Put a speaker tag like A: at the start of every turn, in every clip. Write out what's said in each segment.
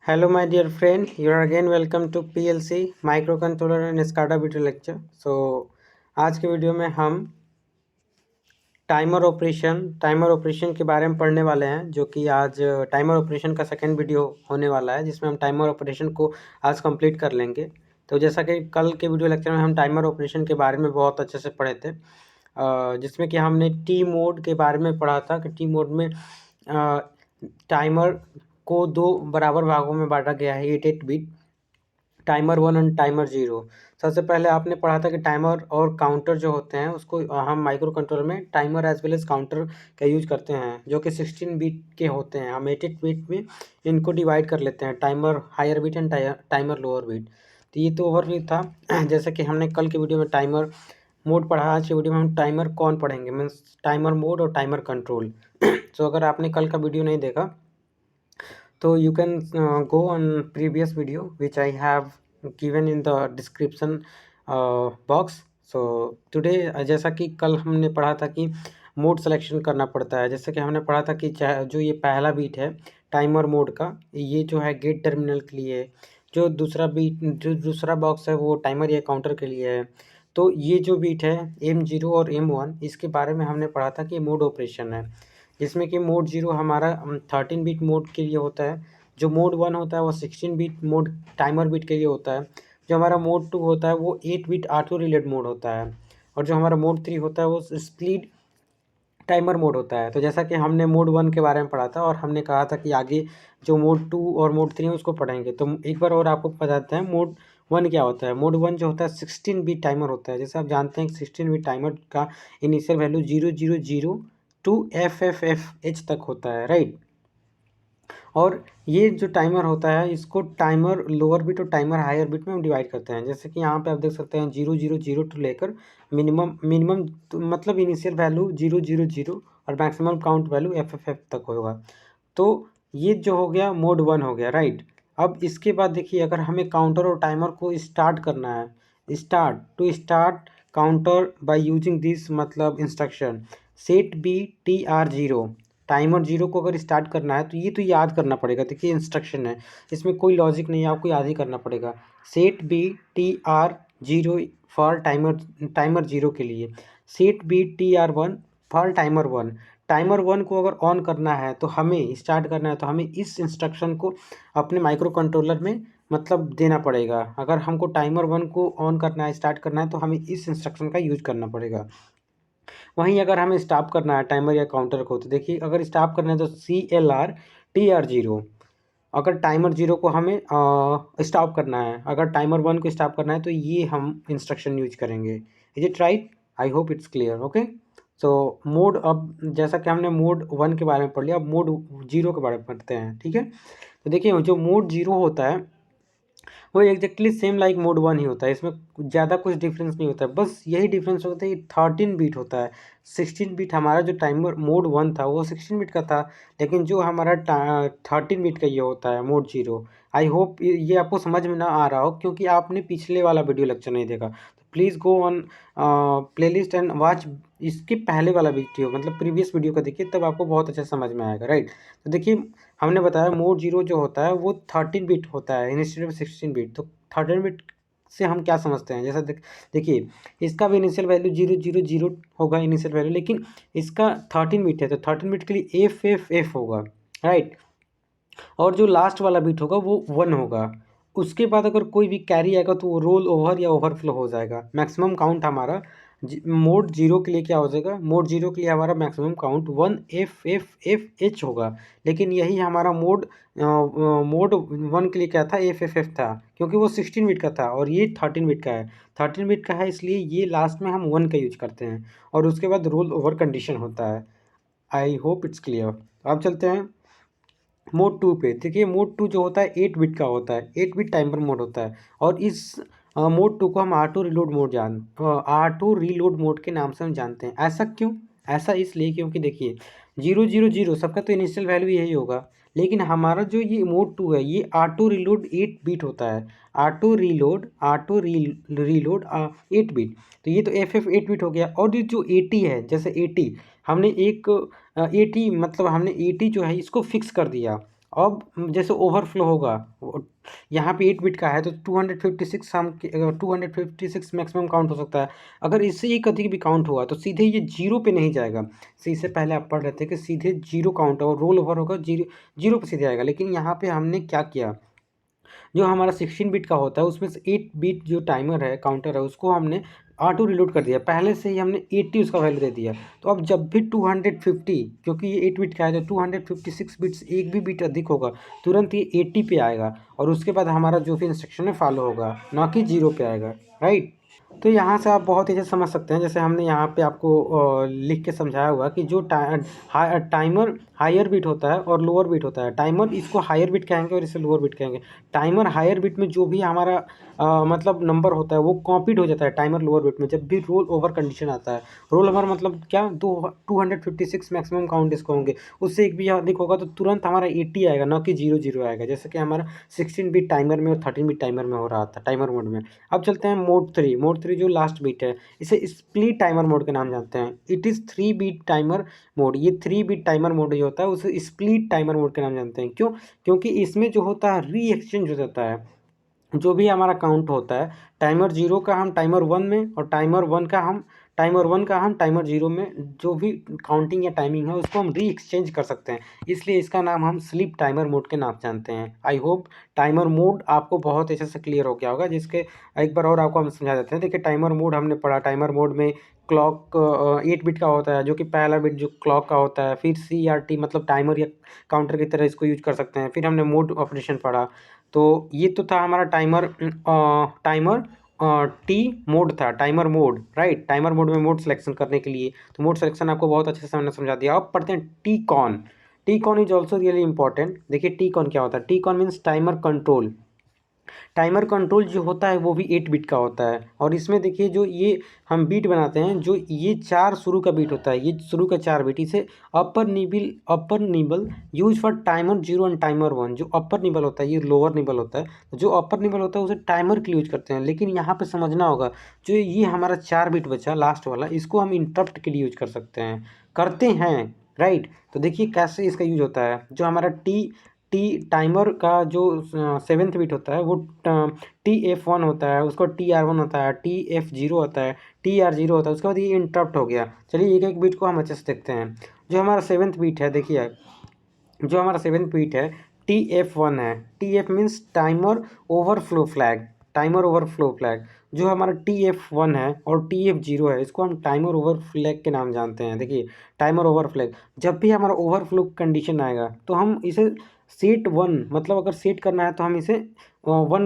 A: Hello, my dear friend. You are again welcome to PLC Microcontroller and SCADA video lecture. आज के video में हम timer operation के बारे में पढ़ने वाले हैं, जो कि आज टाइमर ऑपरेशन का सेकंड वीडियो होने वाला है, जिसमें हम टाइमर ऑपरेशन को आज कंप्लीट कर लेंगे. तो जैसा कि कल के वीडियो लेक्चर में हम टाइमर ऑपरेशन के बारे में बहुत अच्छे से पढ़े थे, जिसमें कि हमने टी मोड के बारे में पढ़ा था कि टी मोड में टाइमर को दो बराबर भागों में बांटा गया है, 8 बिट टाइमर 1 और टाइमर 0. सबसे पहले आपने पढ़ा था कि टाइमर और काउंटर जो होते हैं उसको हम माइक्रो कंट्रोलर में timer as well as counter का यूज करते हैं, जो कि 16 बिट के होते हैं. हम 8 बिट में इनको डिवाइड कर लेते हैं, timer higher bit and timer lower bit. तो ये तो ओवरव्यू था. जैसे कि हमने कल के वीडियो में टाइमर मोड पढ़ा, आज के वीडियो में हम टाइमर कौन पढ़ेंगे, मीन्स टाइमर मोड और टाइमर कंट्रोल. सो अगर आपने कल का वीडियो नहीं देखा तो you can go on previous video which I have given in the description box. So today जैसा कि कल हमने पढ़ा था कि मोड सिलेक्शन करना पड़ता है, जैसे कि हमने पढ़ा था कि जो ये पहला बीट है टाइमर मोड का, ये जो है गेट टर्मिनल के लिए है. जो दूसरा बॉक्स है वो टाइमर या काउंटर के लिए है. तो ये जो बीट है M0 और M1, इसके बारे में हमने पढ़ा था कि मोड ऑपरेशन है, जिसमें कि मोड 0 हमारा 13 बिट मोड के लिए होता है. जो मोड 1 होता है वो 16 बिट मोड टाइमर बिट के लिए होता है. जो हमारा मोड 2 होता है वो 8 बिट ऑटो रिलेट मोड होता है. और जो हमारा मोड 3 होता है वो स्प्लिट टाइमर मोड होता है. तो जैसा कि हमने मोड 1 के बारे में पढ़ा था और हमने कहा था कि आगे जो मोड 2 और मोड 3 है उसको पढ़ेंगे, तो एक बार और आपको बताते हैं मोड 1 क्या होता है. मोड 1 जो होता है 16 बिट टाइमर होता है. जैसे आप जानते हैं 16 बिट टाइमर का इनिशियल वैल्यू 000 टू FFFH तक होता है, राइट. और ये जो टाइमर होता है इसको टाइमर लोअर बिट और टाइमर हायर बिट में हम डिवाइड करते हैं. जैसे कि यहाँ पे आप देख सकते हैं 000 टू लेकर मिनिमम मतलब इनिशियल वैल्यू 000 और मैक्सिमम काउंट वैल्यू FFF तक होगा. तो ये जो हो गया मोड 1 हो गया, राइट. अब इसके बाद देखिए, अगर हमें काउंटर और टाइमर को स्टार्ट करना है, start counter by using this मतलब इंस्ट्रक्शन सेट BTR0. टाइमर 0 को अगर स्टार्ट करना है तो ये तो याद करना पड़ेगा. देखिए इंस्ट्रक्शन है, इसमें कोई लॉजिक नहीं है, आपको याद ही करना पड़ेगा. सेट BTR0 फॉर टाइमर 0 के लिए, set BTR1 for timer 1. Timer 1 को अगर ऑन करना है तो हमें स्टार्ट करना है तो हमें इस इंस्ट्रक्शन को अपने माइक्रो कंट्रोलर में मतलब देना पड़ेगा. अगर हमको टाइमर 1 को ऑन करना है, स्टार्ट करना है, तो हमें इस इंस्ट्रक्शन का यूज करना पड़ेगा. वहीं अगर हमें स्टॉप करना है टाइमर या काउंटर को, तो देखिए अगर स्टॉप करना है तो CLR TR0. अगर टाइमर 0 को हमें स्टॉप करना है, अगर टाइमर 1 को स्टॉप करना है तो ये हम इंस्ट्रक्शन यूज करेंगे. Is it right? I hope it's clear. Okay. So mode, अब जैसा कि हमने मोड 1 के बारे में पढ़ लिया, अब मोड 0 के बारे में पढ़ते हैं, ठीक है. तो देखिए जो मोड 0 होता है वो एग्जैक्टली सेम लाइक मोड 1 ही होता है. इसमें ज़्यादा कुछ डिफरेंस नहीं होता है, बस यही डिफरेंस होता है कि 13 बीट होता है. 16 बीट हमारा जो टाइमर मोड 1 था वो 16 बीट का था, लेकिन जो हमारा 13 बीट का ये होता है मोड 0. आई होप ये आपको समझ में ना आ रहा हो, क्योंकि आपने पिछले वाला वीडियो लेक्चर नहीं देखा. तो please go on playlist and watch इसके पहले वाला वीडियो, मतलब प्रीवियस वीडियो का देखिए, तब आपको बहुत अच्छा समझ में आएगा, राइट. तो देखिए हमने बताया मोड 0 जो होता है वो 13 बिट होता है इंस्टेड ऑफ 16 बिट. तो 13 बिट से हम क्या समझते हैं, जैसा देखिए इसका भी इनिशियल वैल्यू 000 होगा इनिशियल वैल्यू, लेकिन इसका 13 बिट है तो 13 बिट के लिए FFF होगा, राइट. और जो लास्ट वाला बिट होगा वो 1 होगा. उसके बाद अगर कोई भी कैरी आएगा तो वो रोल ओवर या ओवरफ्लो हो जाएगा. मैक्सिमम काउंट हमारा मोड 0 के लिए क्या हो जाएगा, मोड 0 के लिए हमारा मैक्सिमम काउंट 1FFFH होगा. लेकिन यही हमारा मोड 1 के लिए क्या था, FFF था, क्योंकि वो 16 बिट का था और ये 13 बिट का है. 13 बिट का है इसलिए ये लास्ट में हम 1 का यूज करते हैं और उसके बाद रोल ओवर कंडीशन होता है. I hope it's clear. अब चलते हैं मोड 2 पे. देखिए मोड 2 जो होता है 8 बिट का होता है, 8 बिट टाइमर मोड होता है. और इस मोड 2 को हम ऑटो रीलोड मोड के नाम से हम जानते हैं. ऐसा क्यों? ऐसा इसलिए क्योंकि देखिए 000 सबका तो इनिशियल वैल्यू यही होगा, लेकिन हमारा जो ये मोड 2 है ये ऑटो रीलोड 8 बिट होता है. Auto reload 8 bit. तो ये तो FF 8 बिट हो गया. और ये जो 80 है, जैसे 80 हमने एक 80 मतलब हमने 80 जो है इसको फिक्स कर दिया. अब जैसे ओवरफ्लो होगा, यहाँ पे 8 बिट का है तो 256 हम 256 मैक्सिमम काउंट हो सकता है। अगर इससे एक अधिक भी काउंट हुआ तो सीधे ये जीरो पे नहीं जाएगा। इससे पहले आप पढ़ रहे थे कि सीधे जीरो काउंट और रोल ओवर होगा, जीरो जीरो पे सीधे आएगा। लेकिन यहाँ पे हमने क्या किया, जो हमारा 16 बिट का होता है उसमें से 8 बिट जो टाइमर है, काउंटर है, उसको हमने ऑटो रिलोड कर दिया। पहले से ही हमने 80 उसका वैल्यू दे दिया। तो अब जब भी 250, क्योंकि ये 8 बिट का है तो 256 बिट्स एक भी बिट अधिक होगा तुरंत ये 80 पे आएगा और उसके बाद हमारा जो भी इंस्ट्रक्शन है फॉलो होगा, ना कि जीरो पे आएगा, राइट। तो यहाँ से आप बहुत ही अच्छे समझ सकते हैं, जैसे हमने यहाँ पे आपको लिख के समझाया हुआ कि जो टाइमर हायर बिट होता है और लोअर बिट होता है। टाइमर इसको हायर बिट कहेंगे और इसे लोअर बिट कहेंगे। टाइमर हायर बिट में जो भी हमारा मतलब नंबर होता है वो कॉपीड हो जाता है टाइमर लोअर बिट में जब भी रोल ओवर कंडीशन आता है। रोल ओवर मतलब क्या, 256 मैक्सिमम काउंट इसको होंगे, उससे एक भी अधिक होगा तो तुरंत हमारा 80 आएगा, ना कि 00 आएगा, जैसे कि हमारा 16 बिट टाइमर में और 13 बिट टाइमर में हो रहा था टाइमर मोड में। अब चलते हैं मोड 3 जो लास्ट बिट है, इसे स्प्लिट टाइमर मोड के नाम जानते हैं। It is 3 bit timer mode. ये 3 बिट टाइमर मोड जो होता है उसे स्प्लिट टाइमर मोड के नाम जानते हैं। क्यों? क्योंकि इसमें जो होता है री एक्सचेंज हो जाता है। जो भी हमारा काउंट होता है, टाइमर जीरो का हम टाइमर वन में और टाइमर वन का हम टाइमर जीरो में, जो भी काउंटिंग या टाइमिंग है उसको हम री एक्सचेंज कर सकते हैं। इसलिए इसका नाम हम स्लीप टाइमर मोड के नाम जानते हैं। आई होप टाइमर मोड आपको बहुत अच्छे से क्लियर हो गया होगा, जिसके एक बार और आपको हम समझा देते हैं। देखिए टाइमर मोड हमने पढ़ा, टाइमर मोड में क्लॉक 8 बिट का होता है, जो कि पहला बिट जो क्लॉक का होता है। फिर CRT मतलब टाइमर या काउंटर की तरह इसको यूज कर सकते हैं। फिर हमने मोड ऑपरेशन पढ़ा। तो ये तो था हमारा टाइमर टी मोड था, timer mode, right. Timer mode में मोड सिलेक्शन करने के लिए, तो मोड सिलेक्शन आपको बहुत अच्छे से हमने समझा दिया। अब पढ़ते हैं T con. T con is also really important. देखिए टी कॉन क्या होता है। T con means timer control. Timer control जो होता है वो भी 8 बिट का होता है। और इसमें देखिए जो ये हम बीट बनाते हैं, जो ये 4 शुरू का बीट होता है, ये शुरू का 4 बीट, इसे upper nibble use for timer zero and timer one. जो अपर निबल होता है ये लोअर निबल होता है। जो अपर निबल होता है उसे टाइमर के लिए यूज करते हैं। लेकिन यहाँ पे समझना होगा, जो ये हमारा 4 बिट बचा लास्ट वाला, इसको हम इंटरप्ट के लिए यूज कर सकते हैं, करते हैं, राइट। तो देखिए कैसे इसका यूज होता है। जो हमारा टी टी टाइमर का जो 7th बिट होता है वो TF1 होता है, उसको TR1 होता है, TF0 होता है, TR0 होता है। उसके बाद ये इंटरप्ट हो गया। चलिए एक एक बिट को हम अच्छे से देखते हैं। जो हमारा 7th बिट है, देखिए जो हमारा 7th बिट है TF1 है। TF means timer overflow flag, timer overflow flag. जो हमारा TF1 है और TF0 है, इसको हम टाइमर ओवर फ्लैग के नाम जानते हैं। देखिए टाइमर ओवर फ्लैग, जब भी हमारा ओवरफ्लो कंडीशन आएगा तो हम इसे सेट वन, मतलब अगर सेट करना है तो हम इसे वन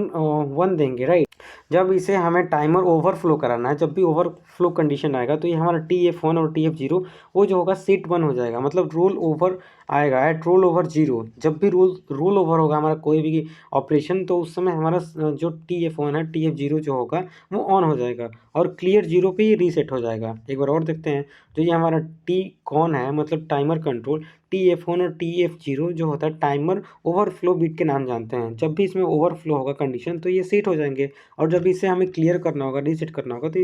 A: वन देंगे, राइट। जब इसे हमें टाइमर ओवरफ्लो कराना है, जब भी ओवरफ्लो कंडीशन आएगा तो ये हमारा TF1 और TF0 वो जो होगा सेट वन हो जाएगा, मतलब रोल ओवर आएगा एट रोल ओवर जीरो। जब भी रोल ओवर होगा हमारा कोई भी ऑपरेशन, तो उस समय हमारा जो TF1 है, TF0 जो होगा वो ऑन हो जाएगा और क्लियर जीरो पे ही रीसेट हो जाएगा। एक बार और देखते हैं। जो ये हमारा टी कॉन है, मतलब टाइमर कंट्रोल, TF1 और TF0 जो होता है टाइमर ओवरफ्लो बिट के नाम जानते हैं। जब भी इसमें ओवरफ्लो होगा कंडीशन तो ये सेट हो जाएंगे, और जब इसे हमें क्लियर करना होगा, रीसेट करना होगा, तो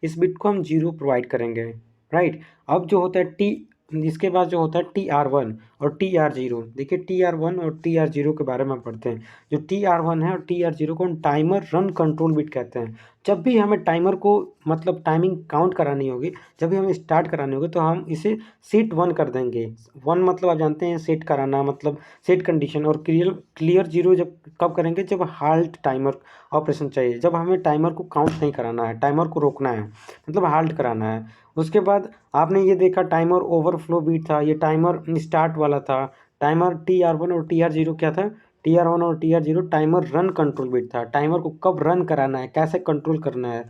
A: इस बिट को हम जीरो प्रोवाइड करेंगे, राइट। अब जो होता है इसके बाद जो होता है TR1 और TR0। देखिए TR1 और TR0 के बारे में पढ़ते हैं। जो TR1 है और TR0 को हम टाइमर रन कंट्रोल बिट कहते हैं। जब भी हमें टाइमर को मतलब टाइमिंग काउंट करानी होगी, जब भी हमें स्टार्ट करानी होगी, तो हम इसे सेट वन कर देंगे। वन मतलब आप जानते हैं सेट कराना, मतलब सेट कंडीशन। और क्लियर जीरो जब कब करेंगे, जब हाल्ट टाइमर ऑपरेशन चाहिए, जब हमें टाइमर को काउंट नहीं कराना है, टाइमर को रोकना है, मतलब हाल्ट कराना है। उसके बाद आपने ये देखा टाइमर ओवरफ्लो बीट था, ये टाइमर स्टार्ट वाला था। टाइमर TR1 और TR0 क्या था, TR1 और TR0 timer run control bit था, टाइमर को कब रन कराना है, कैसे कंट्रोल करना है,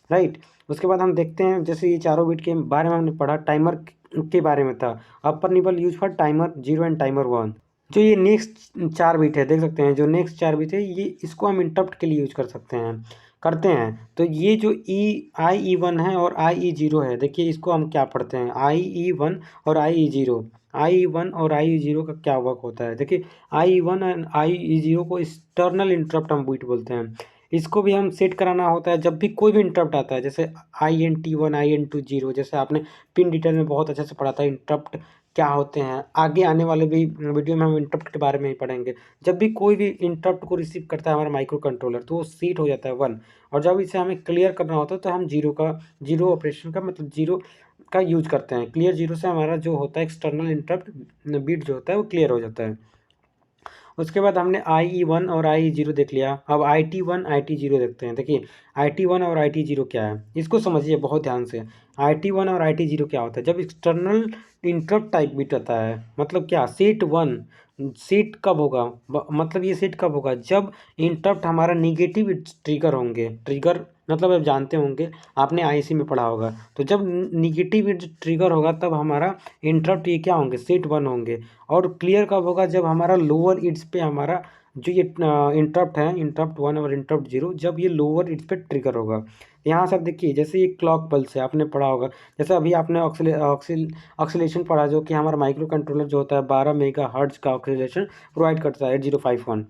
A: राइट। उसके बाद हम देखते हैं, जैसे ये चारों बीट के बारे में हमने पढ़ा, टाइमर के बारे में था। Upper nibble use for timer zero and timer one. जो ये नेक्स्ट 4 बिट है, देख सकते हैं, जो नेक्स्ट 4 बिट है ये, इसको हम इंटरप्ट के लिए यूज कर सकते हैं, करते हैं। तो ये जो IE1 है और IE0 है, देखिए इसको हम क्या पढ़ते हैं, IE1 और IE0। IE1 और IE0 का क्या वर्क होता है, देखिए IE1 एंड IE0 को एक्सटर्नल इंटरप्ट हम बीट बोलते हैं। इसको भी हम सेट कराना होता है जब भी कोई भी इंटरप्ट आता है, जैसे INT1 INT0, जैसे आपने पिन डिटेल में बहुत अच्छे से पढ़ा था। इंटरप्ट क्या होते हैं, आगे आने वाले भी वीडियो में हम इंटरप्ट के बारे में ही पढ़ेंगे। जब भी कोई भी इंटरप्ट को रिसीव करता है हमारा माइक्रो कंट्रोलर, तो वो सीट हो जाता है 1, और जब इसे हमें क्लियर करना होता है तो हम जीरो ऑपरेशन का मतलब जीरो का यूज करते हैं। क्लियर जीरो से हमारा जो होता है एक्सटर्नल इंटरप्ट बिट जो होता है वो क्लियर हो जाता है। उसके बाद हमने IE1 और IE0 देख लिया। अब IT1 IT0 देखते हैं। देखिए IT1 और IT0 क्या है, इसको समझिए बहुत ध्यान से। IT1 और IT0 क्या होता है, जब एक्सटर्नल इंटरप्ट टाइप बिट आता है, मतलब क्या, सेट 1 सेट कब होगा, मतलब ये सेट कब होगा, जब इंटरप्ट हमारा निगेटिव ट्रिगर होंगे। ट्रिगर मतलब आप जानते होंगे, आपने आईसी में पढ़ा होगा। तो जब निगेटिव ट्रिगर होगा तब हमारा इंटरप्ट ये क्या होंगे, सेट 1 होंगे। और क्लियर कब होगा, जब हमारा लोअर इट्स पे हमारा जो ये इंटरप्ट है, इंटरप्ट 1 और इंटरप्ट 0, जब ये लोअर इट्स पे ट्रिगर होगा। यहाँ से आप देखिए, जैसे ये क्लॉक पल्स है, आपने पढ़ा होगा। जैसे अभी आपने ऑक्सीलेशन पढ़ा, जो कि हमारा माइक्रो कंट्रोलर जो होता है 12 मेगा हर्ट्ज का ऑक्सीलेशन प्रोवाइड करता है, 8051।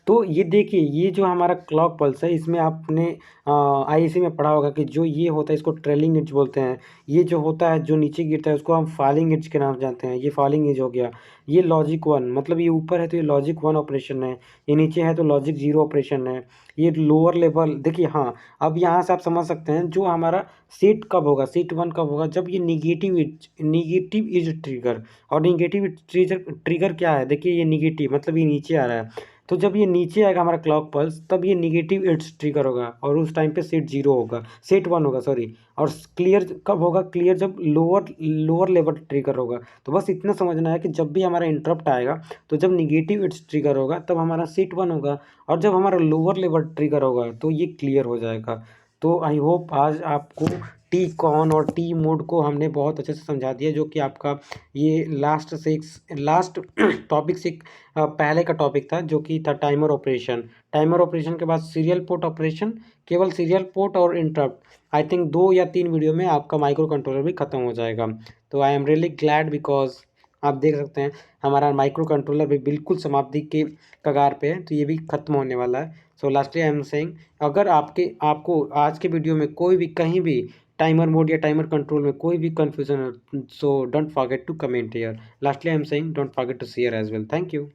A: तो ये देखिए, ये जो हमारा क्लॉक पल्स है, इसमें आपने आईएसी में पढ़ा होगा कि जो ये होता है इसको ट्रेलिंग एज बोलते हैं। ये जो होता है जो नीचे गिरता है उसको हम फॉलिंग एज के नाम से जानते हैं। ये फॉलिंग एज हो गया। ये लॉजिक 1, मतलब ये ऊपर है तो ये लॉजिक 1 ऑपरेशन है, ये नीचे है तो लॉजिक 0 ऑपरेशन है। ये लोअर लेवल देखिए। हाँ, अब यहाँ से आप समझ सकते हैं जो हमारा सेट कब होगा, सेट 1 कब होगा, जब ये निगेटिव इज ट्रिगर। और निगेटिव ट्रिगर क्या है, देखिए ये निगेटिव मतलब ये नीचे आ रहा है। तो जब ये नीचे आएगा हमारा क्लॉक पल्स, तब ये निगेटिव एड्स ट्रिगर होगा, और उस टाइम पे सेट 0 होगा, सेट 1 होगा सॉरी। और क्लियर कब होगा, क्लियर जब लोअर लेवल ट्रिगर होगा। तो बस इतना समझना है कि जब भी हमारा इंटरप्ट आएगा, तो जब निगेटिव एड्स ट्रिगर होगा तब हमारा सेट 1 होगा, और जब हमारा लोअर लेवल ट्रिगर होगा तो ये क्लियर हो जाएगा। तो आई होप आज आपको टी कॉन और टी मोड को हमने बहुत अच्छे से समझा दिया, जो कि आपका ये लास्ट टॉपिक से पहले का टॉपिक था, जो कि था टाइमर ऑपरेशन। टाइमर ऑपरेशन के बाद सीरियल पोर्ट ऑपरेशन, केवल सीरियल पोर्ट और इंटरप्ट। आई थिंक 2 या 3 वीडियो में आपका माइक्रो कंट्रोलर भी खत्म हो जाएगा। तो I am really glad, because आप देख सकते हैं हमारा माइक्रो कंट्रोलर भी बिल्कुल समाप्ति के कगार पे है, तो ये भी खत्म होने वाला है। सो लास्टली आई एम सेइंग, अगर आपको आज के वीडियो में कोई भी कहीं भी टाइमर मोड या टाइमर कंट्रोल में कोई भी कंफ्यूजन है, so don't forget to comment here. Lastly, I am saying don't forget to share as well. Thank you.